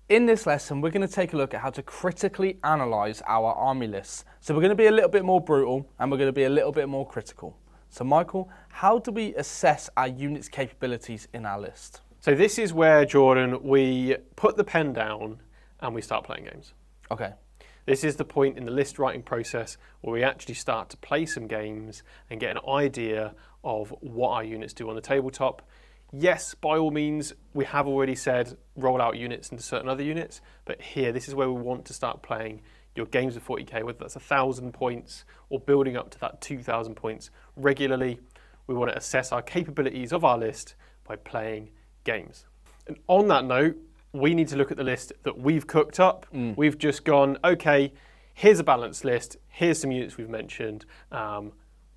In this lesson, we're going to take a look at how to critically analyse our army lists. So we're going to be a little bit more brutal and we're going to be a little bit more critical. So Michael, how do we assess our unit's capabilities in our list? So this is where, Jordan, we put the pen down and we start playing games. Okay. This is the point in the list writing process where we actually start to play some games and get an idea of what our units do on the tabletop. Yes, by all means, we have already said roll out units into certain other units, but here, this is where we want to start playing your games of 40k, whether that's 1,000 points or building up to that 2,000 points regularly. We want to assess our capabilities of our list by playing games. And on that note, we need to look at the list that we've cooked up. We've just gone, okay, here's a balanced list, here's some units we've mentioned.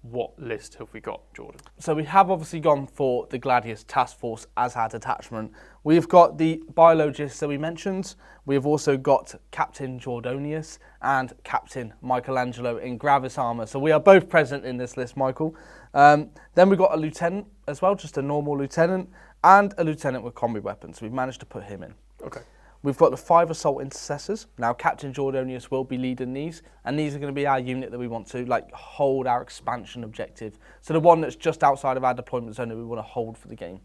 What list have we got, Jordan? So we have obviously gone for the Gladius Task Force as our detachment. We've got the biologists that we mentioned. We've also got Captain Jordonius and Captain Michelangelo in Gravis armour. So we are both present in this list, Michael. Then we've got a lieutenant as well, just a normal lieutenant, and a lieutenant with combi weapons. We've managed to put him in. Okay. We've got the 5 assault intercessors. Now, Captain Jordonius will be leading these, and these are going to be our unit that we want to hold our expansion objective. So the one that's just outside of our deployment zone that we want to hold for the game.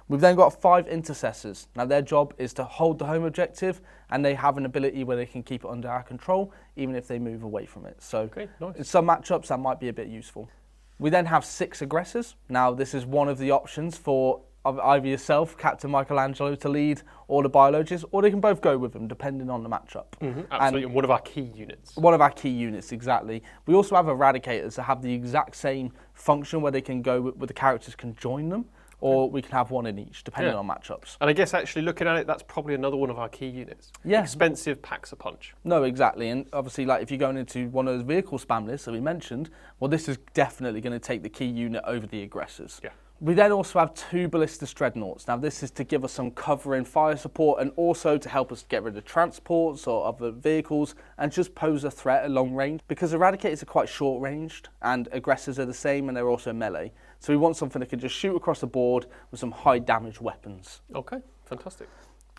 We've then got 5 intercessors. Now, their job is to hold the home objective, and they have an ability where they can keep it under our control, even if they move away from it. So nice. In some matchups, that might be a bit useful. We then have 6 aggressors. Now, this is one of the options for either yourself, Captain Michelangelo, to lead, or the biologists, or they can both go with them, depending on the matchup. Absolutely, and one of our key units. One of our key units, exactly. We also have eradicators that have the exact same function where they can go with the characters can join them, or we can have one in each, depending on matchups. And I guess actually looking at it, that's probably another one of our key units. Yeah. Expensive, packs a punch. No, exactly. And obviously, if you're going into one of those vehicle spam lists that we mentioned, well, this is definitely going to take the key unit over the aggressors. Yeah. We then also have 2 ballistas dreadnoughts. Now, this is to give us some cover and fire support, and also to help us get rid of transports or other vehicles and just pose a threat at long range, because eradicators are quite short ranged and aggressors are the same, and they're also melee. So we want something that can just shoot across the board with some high damage weapons. Okay, fantastic.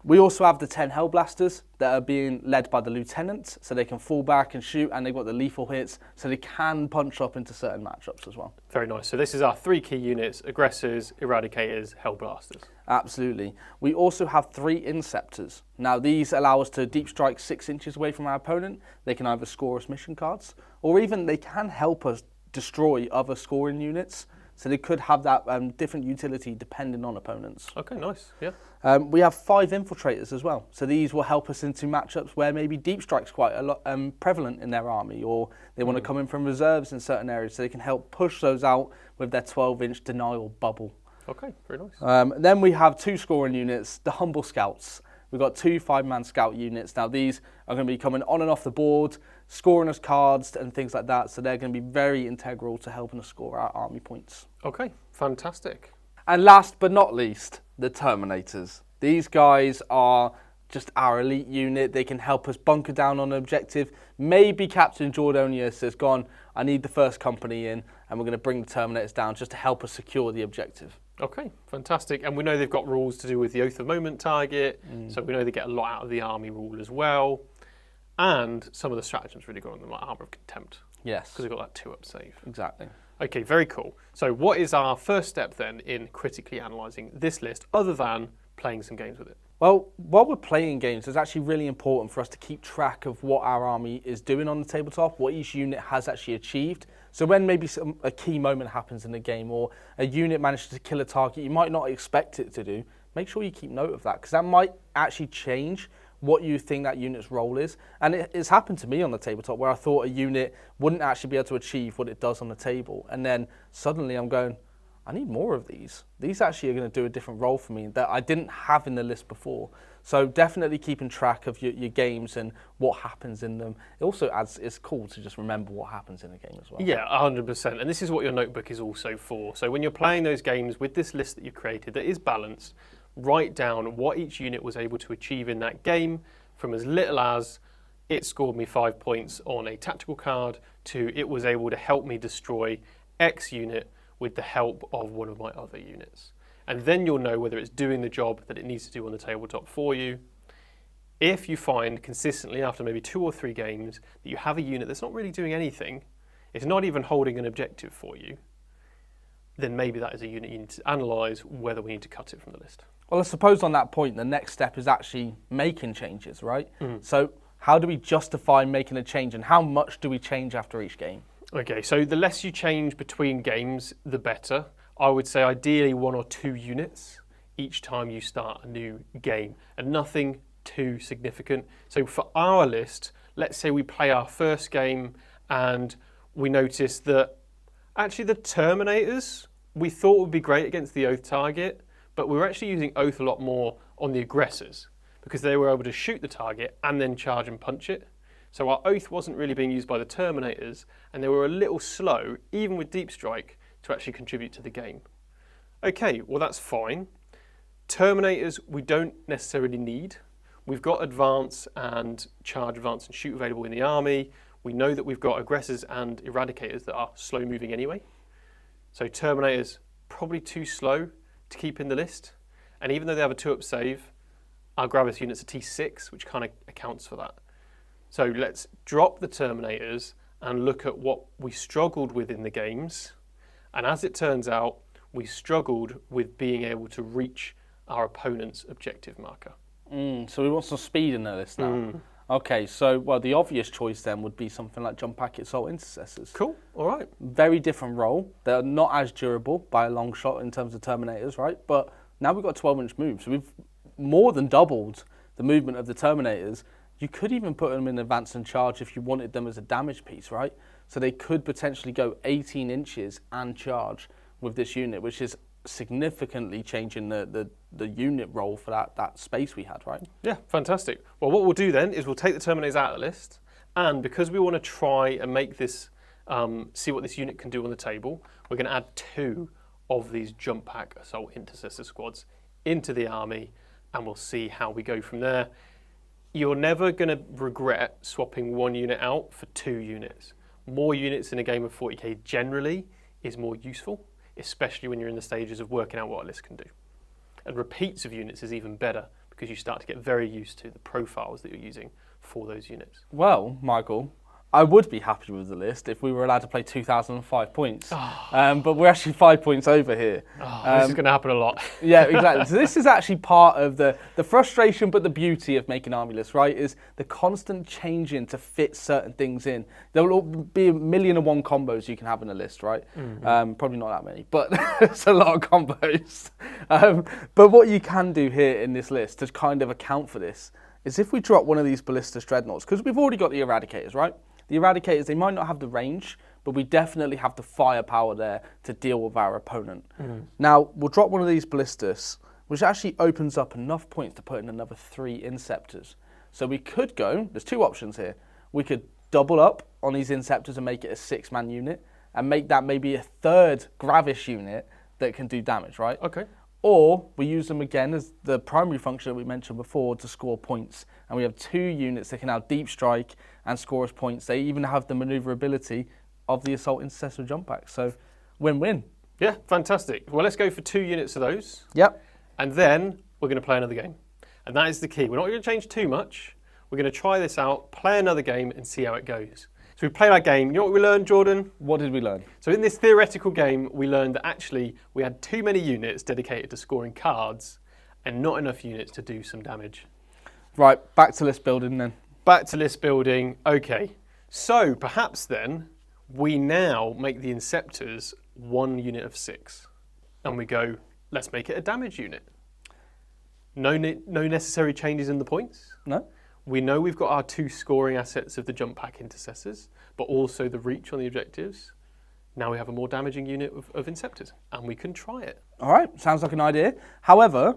We also have the 10 Hellblasters that are being led by the lieutenants, so they can fall back and shoot, and they've got the lethal hits, so they can punch up into certain matchups as well. Very nice. So this is our 3 key units: aggressors, eradicators, Hellblasters. Absolutely. We also have 3 Inceptors. Now, these allow us to deep strike 6 inches away from our opponent. They can either score us mission cards, or even they can help us destroy other scoring units. So they could have that different utility depending on opponents. Okay, nice. Yeah. We have 5 infiltrators as well. So these will help us into matchups where maybe deep strike's quite a lot prevalent in their army, or they want to come in from reserves in certain areas, so they can help push those out with their 12-inch denial bubble. Okay, very nice. Then we have 2 scoring units, the Humble Scouts. We've got 2 5-man scout units. Now, these are going to be coming on and off the board, scoring us cards and things like that. So they're going to be very integral to helping us score our army points. Okay, fantastic. And last but not least, the Terminators. These guys are just our elite unit. They can help us bunker down on an objective. Maybe Captain Jordonius has gone, I need the first company in, and we're going to bring the Terminators down just to help us secure the objective. Okay, fantastic. And we know they've got rules to do with the Oath of Moment target, so we know they get a lot out of the army rule as well. And some of the stratagems really good on them, like Armour of Contempt. Yes. Because they've got that 2-up save. Exactly. Okay, very cool. So what is our first step then in critically analysing this list, other than playing some games with it? Well, while we're playing games, it's actually really important for us to keep track of what our army is doing on the tabletop, what each unit has actually achieved. So when maybe a key moment happens in the game, or a unit manages to kill a target you might not expect it to do, make sure you keep note of that, because that might actually change what you think that unit's role is. And it's happened to me on the tabletop where I thought a unit wouldn't actually be able to achieve what it does on the table. And then suddenly I'm going, I need more of these. These actually are going to do a different role for me that I didn't have in the list before. So definitely keeping track of your games and what happens in them. It also it's cool to just remember what happens in a game as well. Yeah, 100%. And this is what your notebook is also for. So when you're playing those games with this list that you've created that is balanced, write down what each unit was able to achieve in that game, from as little as it scored me 5 points on a tactical card to it was able to help me destroy X unit with the help of one of my other units. And then you'll know whether it's doing the job that it needs to do on the tabletop for you. If you find consistently after maybe 2 or 3 games that you have a unit that's not really doing anything, it's not even holding an objective for you, then maybe that is a unit you need to analyse whether we need to cut it from the list. Well, I suppose on that point, the next step is actually making changes, right? So how do we justify making a change, and how much do we change after each game? Okay, so the less you change between games, the better. I would say ideally 1 or 2 units each time you start a new game, and nothing too significant. So for our list, let's say we play our first game and we notice that actually the Terminators we thought would be great against the Oath target, but we were actually using Oath a lot more on the aggressors because they were able to shoot the target and then charge and punch it. So our Oath wasn't really being used by the Terminators, and they were a little slow, even with Deep Strike, to actually contribute to the game. Okay, well that's fine. Terminators we don't necessarily need. We've got Advance and Charge, Advance and Shoot available in the army. We know that we've got Aggressors and Eradicators that are slow moving anyway. So Terminators, probably too slow to keep in the list. And even though they have a 2-up save, our Gravis unit's a T6, which kind of accounts for that. So let's drop the Terminators and look at what we struggled with in the games. And as it turns out, we struggled with being able to reach our opponent's objective marker. So we want some speed in the list now. Okay, so well, the obvious choice then would be something like Jump Pack Assault Intercessors. Cool, all right. Very different role. They're not as durable by a long shot in terms of Terminators, right? But now we've got a 12-inch move, so we've more than doubled the movement of the Terminators. You could even put them in Advance and Charge if you wanted them as a damage piece, right? So they could potentially go 18 inches and charge with this unit, which is significantly changing the unit role for that space we had, right? Yeah, fantastic. Well, what we'll do then is we'll take the Terminators out of the list, and because we want to try and make this, see what this unit can do on the table, we're going to add 2 of these Jump Pack Assault Intercessor squads into the army, and we'll see how we go from there. You're never going to regret swapping 1 unit out for 2 units. More units in a game of 40k generally is more useful, especially when you're in the stages of working out what a list can do. And repeats of units is even better because you start to get very used to the profiles that you're using for those units. Well, Michael, I would be happy with the list if we were allowed to play 2,005 points. But we're actually 5 points over here. This is going to happen a lot. Yeah, exactly. So this is actually part of the frustration, but the beauty of making army lists, right, is the constant changing to fit certain things in. There will be 1,000,001 combos you can have in a list, right? Probably not that many, but it's a lot of combos. But what you can do here in this list to kind of account for this is if we drop one of these Ballistas Dreadnoughts, because we've already got the Eradicators, right? The Eradicators, they might not have the range, but we definitely have the firepower there to deal with our opponent. Now, we'll drop one of these Ballistas, which actually opens up enough points to put in another 3 Inceptors. So we could go, there's 2 options here. We could double up on these Inceptors and make it a 6-man unit, and make that maybe a 3rd Gravis unit that can do damage, right? Okay. Or we use them again as the primary function that we mentioned before to score points. And we have 2 units that can now deep strike and score us points. They even have the maneuverability of the Assault Intercessor Jump Pack. So win-win. Yeah, fantastic. Well, let's go for 2 units of those. Yep. And then we're going to play another game. And that is the key. We're not going to change too much. We're going to try this out, play another game and see how it goes. So we played our game. You know what we learned, Jordan? What did we learn? So in this theoretical game, we learned that actually we had too many units dedicated to scoring cards and not enough units to do some damage. Right, back to list building then. Back to list building. Okay. So perhaps then we now make the Inceptors 1 unit of 6. And we go, let's make it a damage unit. No necessary changes in the points. No. We know we've got our 2 scoring assets of the Jump Pack Intercessors, but also the reach on the objectives. Now we have a more damaging unit of Inceptors, and we can try it. All right, sounds like an idea. However,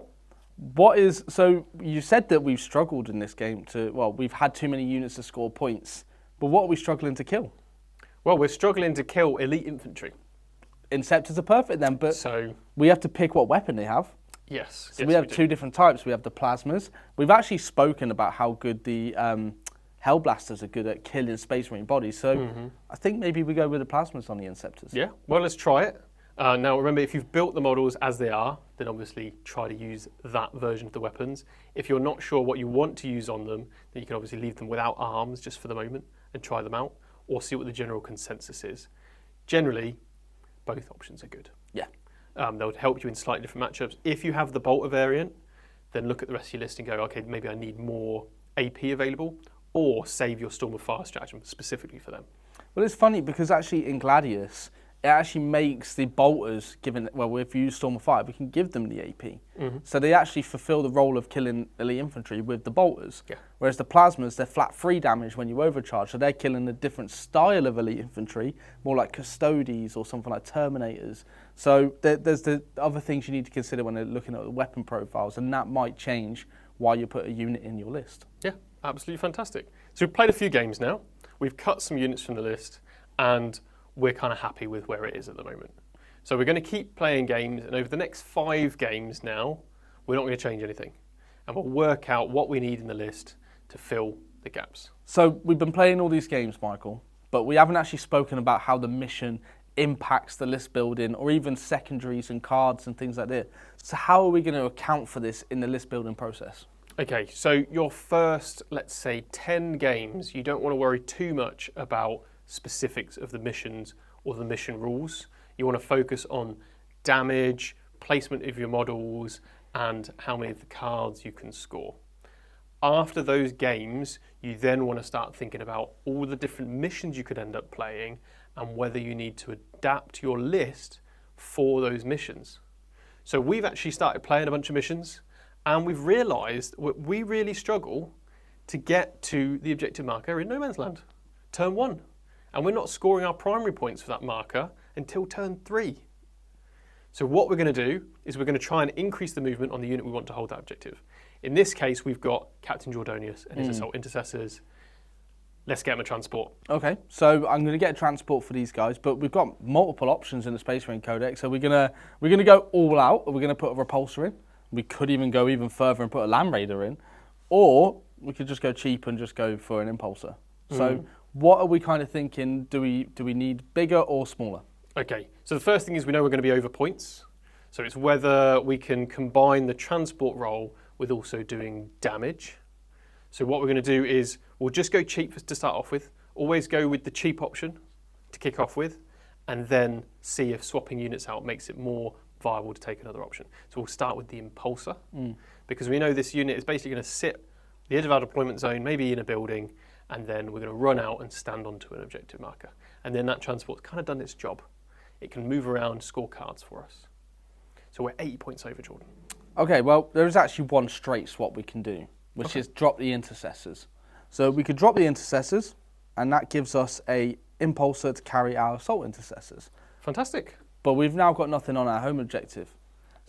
so you said that we've struggled in this game we've had too many units to score points, but what are we struggling to kill? Well, we're struggling to kill elite infantry. Inceptors are perfect then, but so we have to pick what weapon they have. Yes. So we have 2 different types. We have the plasmas. We've actually spoken about how good the Hellblasters are good at killing Space Marine bodies. So I think maybe we go with the plasmas on the Inceptors. Yeah. Well, let's try it. Now remember, if you've built the models as they are, then obviously try to use that version of the weapons. If you're not sure what you want to use on them, then you can obviously leave them without arms just for the moment and try them out, or see what the general consensus is. Generally, both options are good. Yeah. They'll help you in slightly different matchups. If you have the bolter variant, then look at the rest of your list and go, okay, maybe I need more AP available, or save your Storm of Fire stratagem specifically for them. Well, it's funny because actually in Gladius, it actually makes the bolters, if you use Storm of Fire, we can give them the AP. So they actually fulfill the role of killing elite infantry with the bolters. Yeah. Whereas the plasmas, they're flat 3 damage when you overcharge, so they're killing a different style of elite infantry, more like Custodes or something like Terminators. So there's the other things you need to consider when they're looking at the weapon profiles, and that might change why you put a unit in your list. Yeah, absolutely fantastic. So we've played a few games now, we've cut some units from the list, and we're kind of happy with where it is at the moment. So we're going to keep playing games, and over the next 5 games now, we're not going to change anything. And we'll work out what we need in the list to fill the gaps. So we've been playing all these games, Michael, but we haven't actually spoken about how the mission impacts the list building, or even secondaries and cards and things like that. So how are we going to account for this in the list building process? Okay, so your first, let's say, 10 games, you don't want to worry too much about specifics of the missions or the mission rules. You want to focus on damage, placement of your models, and how many of the cards you can score. After those games, you then want to start thinking about all the different missions you could end up playing and whether you need to adapt your list for those missions. So we've actually started playing a bunch of missions, and we've realised we really struggle to get to the objective marker in No Man's Land, turn 1. And we're not scoring our primary points for that marker until turn 3. So what we're going to do is we're going to try and increase the movement on the unit we want to hold that objective. In this case, we've got Captain Jordonius and his assault intercessors. Let's get him a transport. Okay, so I'm going to get a transport for these guys, but we've got multiple options in the Space Marine Codex. So we're gonna go all out, or we're going to put a repulsor in. We could even go even further and put a Land Raider in, or we could just go cheap and just go for an impulsor. So what are we kind of thinking? Do we need bigger or smaller? Okay, so the first thing is we know we're going to be over points. So it's whether we can combine the transport role with also doing damage. So what we're going to do is we'll just go cheap to start off with. Always go with the cheap option to kick off with, and then see if swapping units out makes it more viable to take another option. So we'll start with the impulsor, because we know this unit is basically going to sit at the edge of our deployment zone, maybe in a building, and then we're going to run out and stand onto an objective marker. And then that transport's kind of done its job. It can move around, score cards for us. So we're 80 points over, Jordan. Okay, well, there is actually one straight swap we can do, which is drop the intercessors. So we could drop the intercessors, and that gives us a impulsor to carry our assault intercessors. Fantastic. But we've now got nothing on our home objective.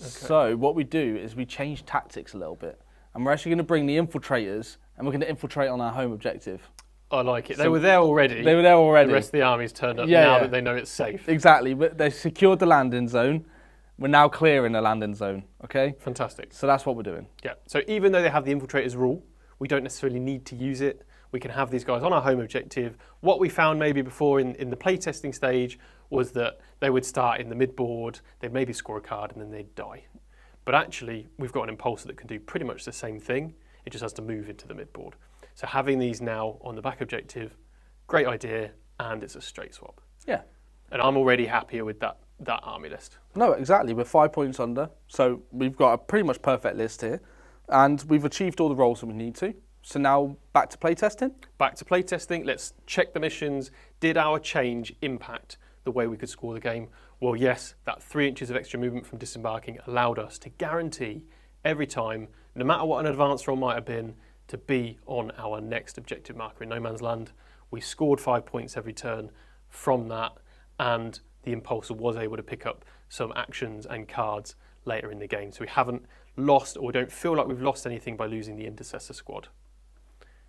Okay. So what we do is we change tactics a little bit, and we're actually going to bring the infiltrators, and we're going to infiltrate on our home objective. I like it. They were there already. They were there already. The rest of the army's turned up now that they know it's safe. Exactly. But they secured the landing zone. We're now clearing the landing zone. Okay? Fantastic. So that's what we're doing. Yeah. So even though they have the infiltrators rule, we don't necessarily need to use it. We can have these guys on our home objective. What we found maybe before in the playtesting stage was that they would start in the mid-board, they'd maybe score a card, and then they'd die. But actually, we've got an impulsor that can do pretty much the same thing. It just has to move into the mid-board. So having these now on the back objective, great idea, and it's a straight swap. Yeah. And I'm already happier with that army list. No, exactly. We're 5 points under. So we've got a pretty much perfect list here. And we've achieved all the roles that we need to. So now back to playtesting? Back to playtesting. Let's check the missions. Did our change impact the way we could score the game? Well, yes, that 3 inches of extra movement from disembarking allowed us to guarantee every time, no matter what an advance roll might have been, to be on our next objective marker in No Man's Land. We scored 5 points every turn from that, and the impulsor was able to pick up some actions and cards later in the game. So we haven't lost, or we don't feel like we've lost anything by losing the intercessor squad.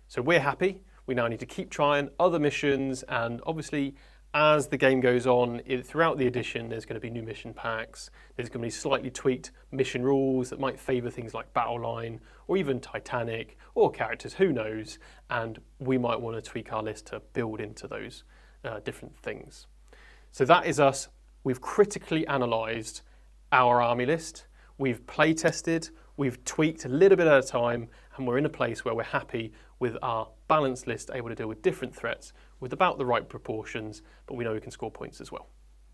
So we're happy. We now need to keep trying other missions, and obviously as the game goes on, throughout the edition, there's going to be new mission packs. There's going to be slightly tweaked mission rules that might favour things like Battle Line, or even Titanic, or characters, who knows, and we might want to tweak our list to build into those different things. So that is us we've critically analysed our army list, we've play tested, we've tweaked a little bit at a time, and we're in a place where we're happy with our balanced list, able to deal with different threats with about the right proportions, but we know we can score points as well.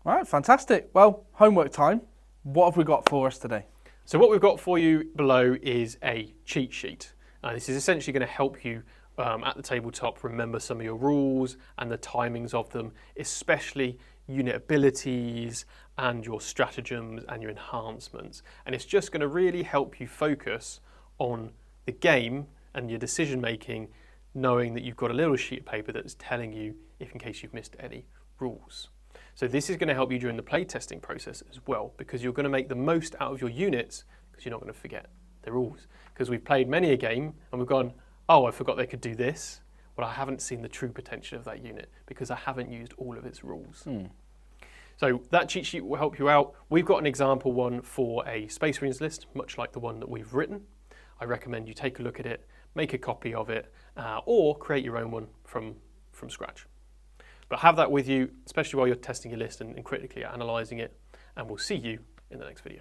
All right, fantastic. Well, homework time. What have we got for us today? So what we've got for you below is a cheat sheet. This is essentially going to help you at the tabletop remember some of your rules and the timings of them, especially unit abilities and your stratagems and your enhancements. And it's just going to really help you focus on the game and your decision making, knowing that you've got a little sheet of paper that's telling you if in case you've missed any rules. So this is going to help you during the playtesting process as well, because you're going to make the most out of your units because you're not going to forget the rules. Because we've played many a game and we've gone, oh, I forgot they could do this, but I haven't seen the true potential of that unit because I haven't used all of its rules. So that cheat sheet will help you out. We've got an example one for a Space Marines list, much like the one that we've written. I recommend you take a look at it, make a copy of it, or create your own one from scratch. But have that with you, especially while you're testing your list and critically analysing it, and we'll see you in the next video.